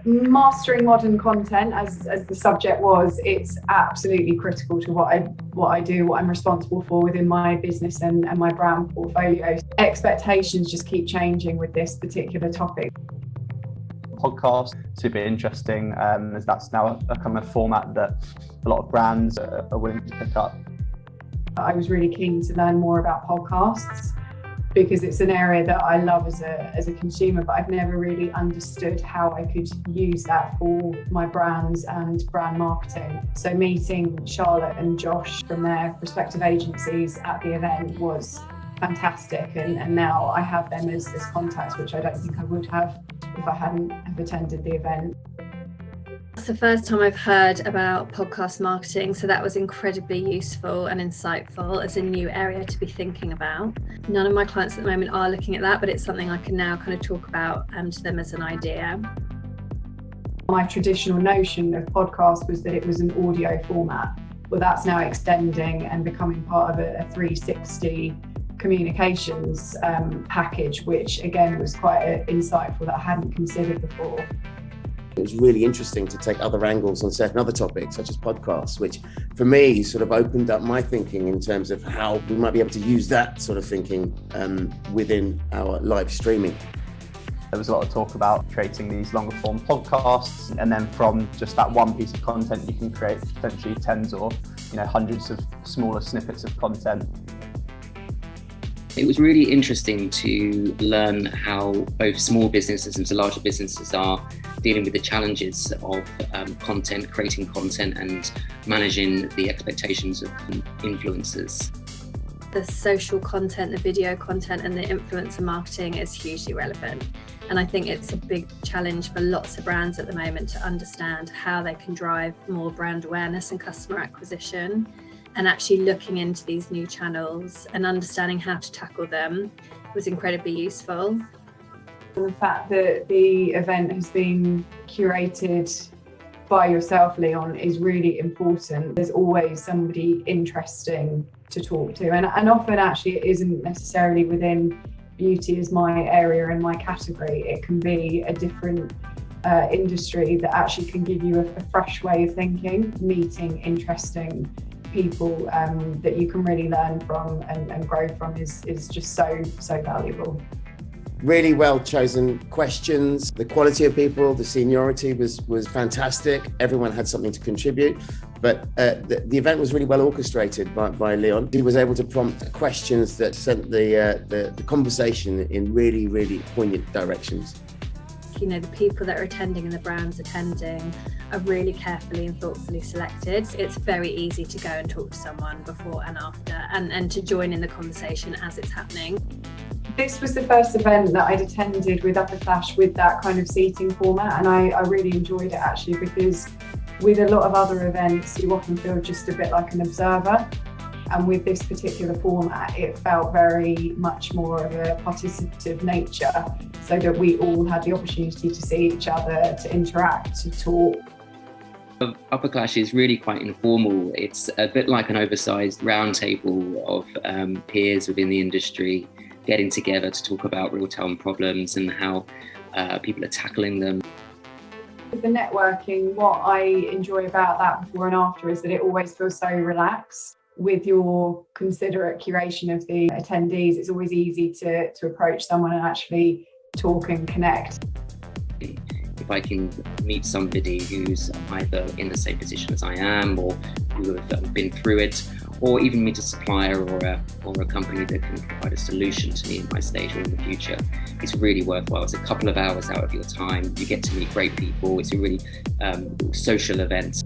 Mastering modern content, as the subject was, it's absolutely critical to what I do, what I'm responsible for within my business and my brand portfolio. Expectations just keep changing with this particular topic. Podcast, super interesting, as that's now a kind of format that a lot of brands are willing to pick up. I was really keen to learn more about podcasts because it's an area that I love as a consumer, but I've never really understood how I could use that for my brands and brand marketing. So meeting Charlotte and Josh from their respective agencies at the event was fantastic, and now I have them as contacts, which I don't think I would have if I hadn't have attended the event. It's the first time I've heard about podcast marketing, so that was incredibly useful and insightful as a new area to be thinking about. None of my clients at the moment are looking at that, but it's something I can now kind of talk about to them as an idea. My traditional notion of podcast was that it was an audio format. Well, that's now extending and becoming part of a 360 communications package, which again was quite insightful that I hadn't considered before. It was really interesting to take other angles on certain other topics, such as podcasts, which for me sort of opened up my thinking in terms of how we might be able to use that sort of thinking within our live streaming. There was a lot of talk about creating these longer form podcasts, and then from just that one piece of content, you can create potentially tens or hundreds of smaller snippets of content. It was really interesting to learn how both small businesses and larger businesses are dealing with the challenges of content, creating content and managing the expectations of influencers. The social content, the video content and the influencer marketing is hugely relevant. And I think it's a big challenge for lots of brands at the moment to understand how they can drive more brand awareness and customer acquisition. And actually looking into these new channels and understanding how to tackle them was incredibly useful. The fact that the event has been curated by yourself, Leon, is really important. There's always somebody interesting to talk to, and often actually it isn't necessarily within beauty as my area and my category. It can be a different industry that actually can give you a fresh way of thinking. Meeting interesting people that you can really learn from and grow from is just so valuable. Really well chosen questions. The quality of people, the seniority was fantastic. Everyone had something to contribute, but the event was really well orchestrated by Leon. He was able to prompt questions that sent the conversation in really poignant directions. The people that are attending and the brands attending are really carefully and thoughtfully selected. It's very easy to go and talk to someone before and after and to join in the conversation as it's happening. This was the first event that I'd attended with Upper Clash with that kind of seating format, and I really enjoyed it actually, because with a lot of other events you often feel just a bit like an observer, and with this particular format it felt very much more of a participative nature, so that we all had the opportunity to see each other, to interact, to talk. Upper Clash is really quite informal. It's a bit like an oversized roundtable of peers within the industry getting together to talk about real-time problems and how people are tackling them. With the networking, what I enjoy about that before and after is that it always feels so relaxed. With your considerate curation of the attendees, it's always easy to approach someone and actually talk and connect. If I can meet somebody who's either in the same position as I am, or who have been through it, or even meet a supplier or a company that can provide a solution to me in my stage or in the future, it's really worthwhile. It's a couple of hours out of your time. You get to meet great people. It's a really social event.